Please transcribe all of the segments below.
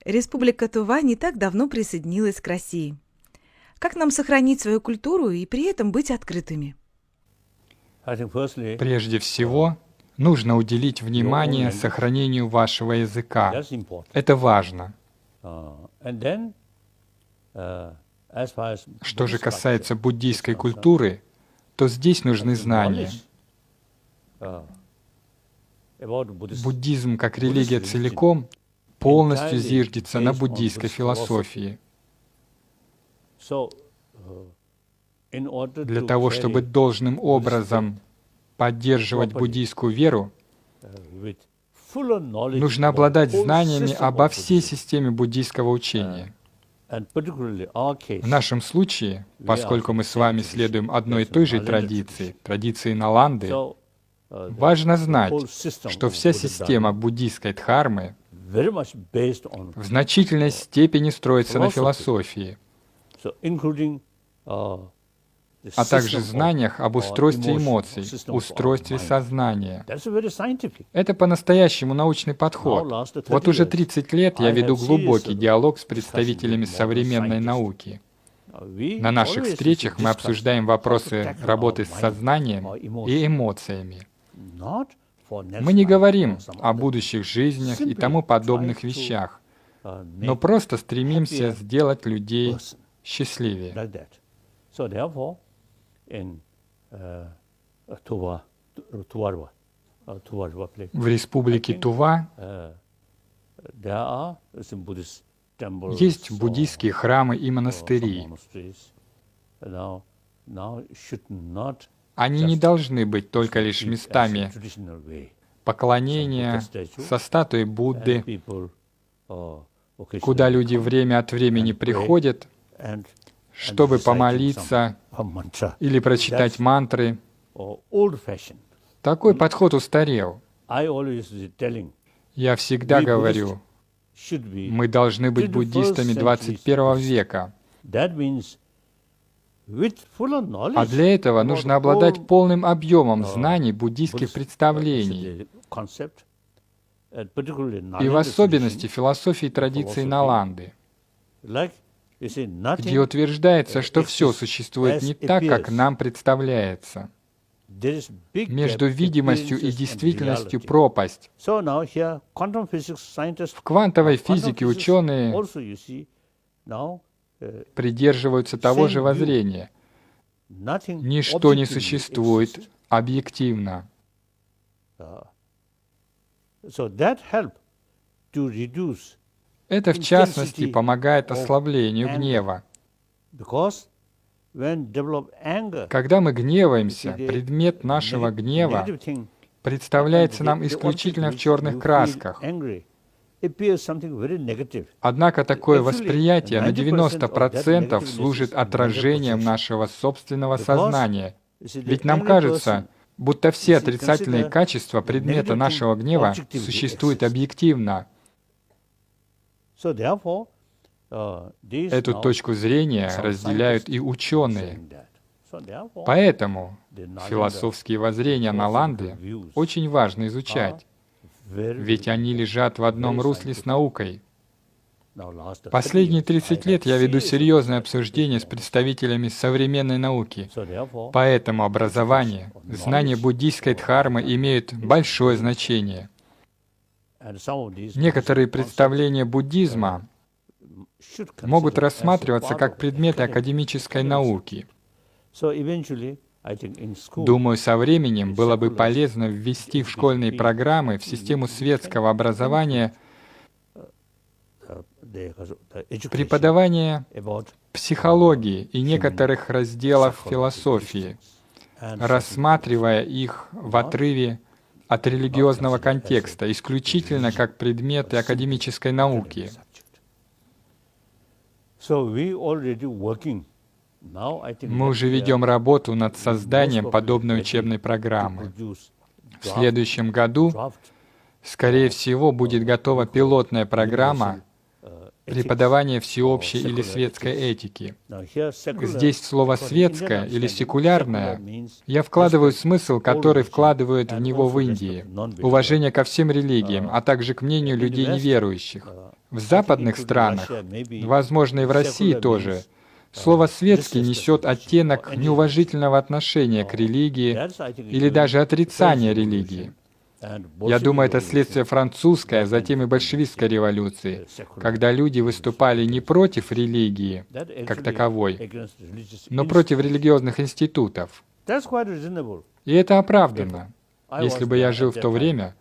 Республика Тува не так давно присоединилась к России. Как нам сохранить свою культуру и при этом быть открытыми? Прежде всего, нужно уделить внимание сохранению вашего языка. Это важно. Что же касается буддийской культуры, то здесь нужны знания. Буддизм как религия целиком полностью зиждется на буддийской философии. Для того, чтобы должным образом поддерживать буддийскую веру, нужно обладать знаниями обо всей системе буддийского учения. В нашем случае, поскольку мы с вами следуем одной и той же традиции Наланды, важно знать, что вся система буддийской дхармы в значительной степени строится на философии, а также знаниях об устройстве эмоций, устройстве сознания. Это по-настоящему научный подход. Вот уже 30 лет я веду глубокий диалог с представителями современной науки. На наших встречах мы обсуждаем вопросы работы с сознанием и эмоциями. Мы не говорим о будущих жизнях и тому подобных вещах, но просто стремимся сделать людей счастливее. В республике Тува есть буддийские храмы и монастыри. Они не должны быть только лишь местами поклонения со статуей Будды, куда люди время от времени приходят, чтобы помолиться или прочитать мантры. Такой подход устарел. Я всегда говорю, мы должны быть буддистами 21 века. А для этого нужно обладать полным объемом знаний буддийских представлений, и в особенности философии традиции Наланды, где утверждается, что все существует не так, как нам представляется. Между видимостью и действительностью пропасть. В квантовой физике ученые придерживаются того же воззрения. Ничто не существует объективно. Это, в частности, помогает ослаблению гнева. Когда мы гневаемся, предмет нашего гнева представляется нам исключительно в черных красках. Однако такое восприятие на 90% служит отражением нашего собственного сознания. Ведь нам кажется, будто все отрицательные качества предмета нашего гнева существуют объективно. Эту точку зрения разделяют и ученые. Поэтому философские воззрения Наланды очень важно изучать, ведь они лежат в одном русле с наукой. Последние 30 лет я веду серьезное обсуждение с представителями современной науки, поэтому образование, знание буддийской дхармы имеют большое значение. Некоторые представления буддизма могут рассматриваться как предметы академической науки. Думаю, со временем было бы полезно ввести в школьные программы, в систему светского образования, преподавание психологии и некоторых разделов философии, рассматривая их в отрыве от религиозного контекста, исключительно как предметы академической науки. Мы уже ведем работу над созданием подобной учебной программы. В следующем году, скорее всего, будет готова пилотная программа преподавание всеобщей или светской этики. Здесь слово «светское» или «секулярное» я вкладываю смысл, который вкладывают в него в Индии. Уважение ко всем религиям, а также к мнению людей неверующих. В западных странах, возможно и в России тоже, слово «светский» несет оттенок неуважительного отношения к религии или даже отрицания религии. Я думаю, это следствие французской, а затем и большевистской революции, когда люди выступали не против религии как таковой, но против религиозных институтов. И это оправданно. Если бы я жил в то время,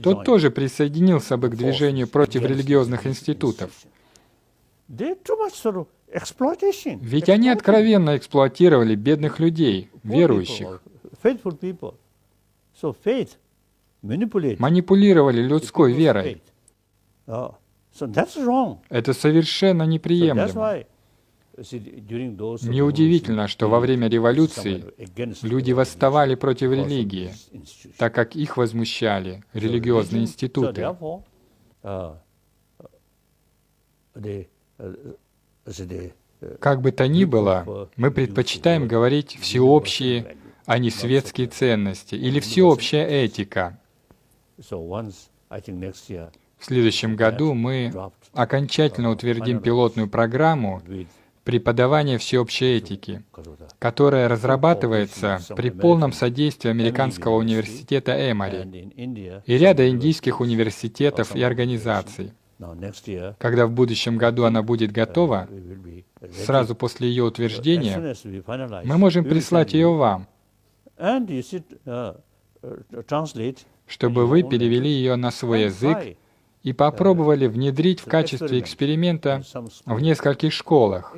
то тоже присоединился бы к движению против религиозных институтов. Ведь они откровенно эксплуатировали бедных людей, верующих. Манипулировали людской верой. Это совершенно неприемлемо. Неудивительно, что во время революции люди восставали против религии, так как их возмущали религиозные институты. Как бы то ни было, мы предпочитаем говорить «всеобщие», а не «светские ценности» или «всеобщая этика». В следующем году мы окончательно утвердим пилотную программу преподавания всеобщей этики, которая разрабатывается при полном содействии Американского университета Эмори и ряда индийских университетов и организаций. Когда в будущем году она будет готова, сразу после ее утверждения, мы можем прислать ее вам, чтобы вы перевели ее на свой язык и попробовали внедрить в качестве эксперимента в нескольких школах.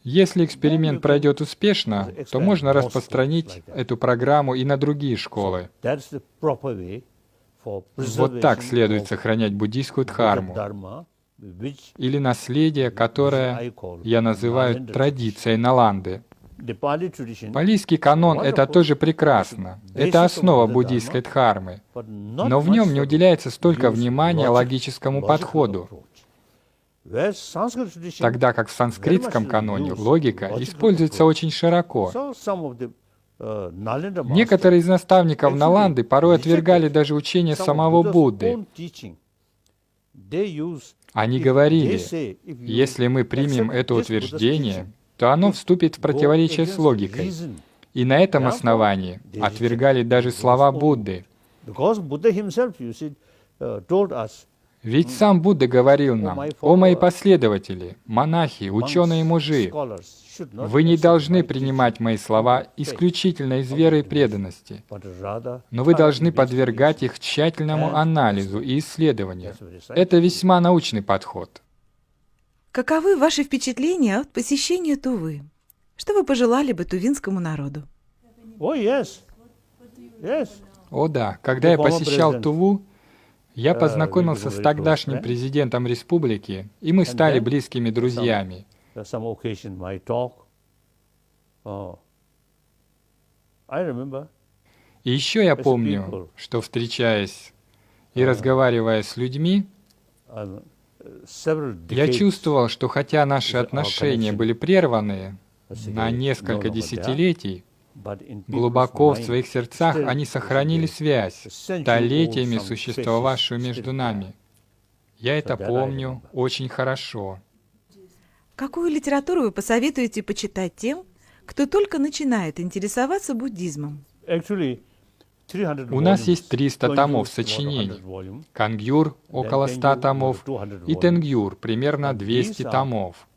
Если эксперимент пройдет успешно, то можно распространить эту программу и на другие школы. Вот так следует сохранять буддийскую дхарму, или наследие, которое я называю традицией Наланды. Палийский канон — это тоже прекрасно. Это основа буддийской дхармы. Но в нем не уделяется столько внимания логическому подходу, тогда как в санскритском каноне логика используется очень широко. Некоторые из наставников Наланды порой отвергали даже учение самого Будды. Они говорили, если мы примем это утверждение, то оно вступит в противоречие с логикой. И на этом основании отвергали даже слова Будды. Ведь сам Будда говорил нам: «О мои последователи, монахи, ученые-мужи, вы не должны принимать мои слова исключительно из веры и преданности, но вы должны подвергать их тщательному анализу и исследованию». Это весьма научный подход. Каковы ваши впечатления от посещения Тувы? Что вы пожелали бы тувинскому народу? О да, когда я посещал Туву, я познакомился с тогдашним президентом республики, и мы стали близкими друзьями. И еще я помню, что, встречаясь и разговаривая с людьми, я чувствовал, что хотя наши отношения были прерваны на несколько десятилетий, глубоко в своих сердцах они сохранили связь, столетиями существовавшую между нами. Я это помню очень хорошо. Какую литературу вы посоветуете почитать тем, кто только начинает интересоваться буддизмом? У нас есть 300 томов сочинений, Кангюр — около 100 томов, и Тенгюр — примерно 200 томов.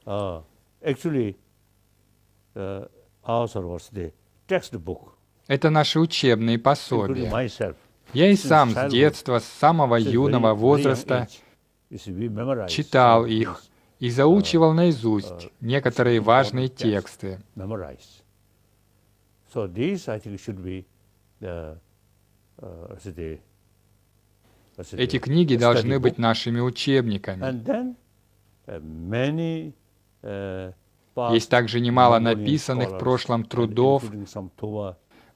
Это наши учебные пособия. Я и сам с детства, с самого юного возраста читал их и заучивал наизусть некоторые важные тексты. Эти книги должны быть нашими учебниками. Есть также немало написанных в прошлом трудов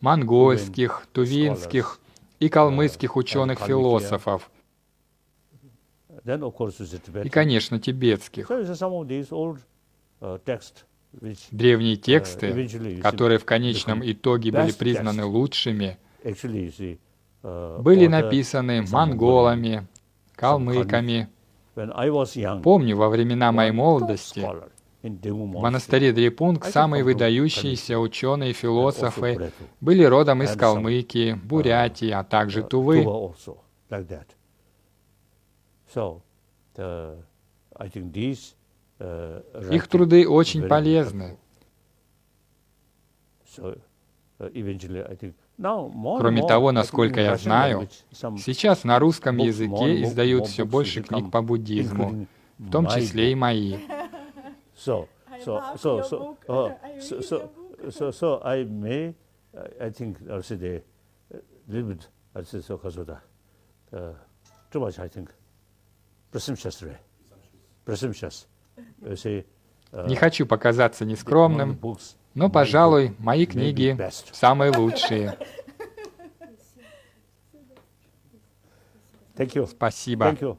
монгольских, тувинских и калмыцких ученых-философов. И, конечно, тибетских. Древние тексты, которые в конечном итоге были признаны лучшими, были написаны монголами, калмыками. Помню, во времена моей молодости в монастыре Дрепунг самые выдающиеся ученые и философы были родом из Калмыкии, Бурятии, а также Тувы. Их труды очень полезны. Кроме того, насколько я знаю, сейчас на русском языке издают все больше книг по буддизму, в том числе и мои. Не хочу показаться нескромным, но, пожалуй, мои книги самые лучшие. Спасибо.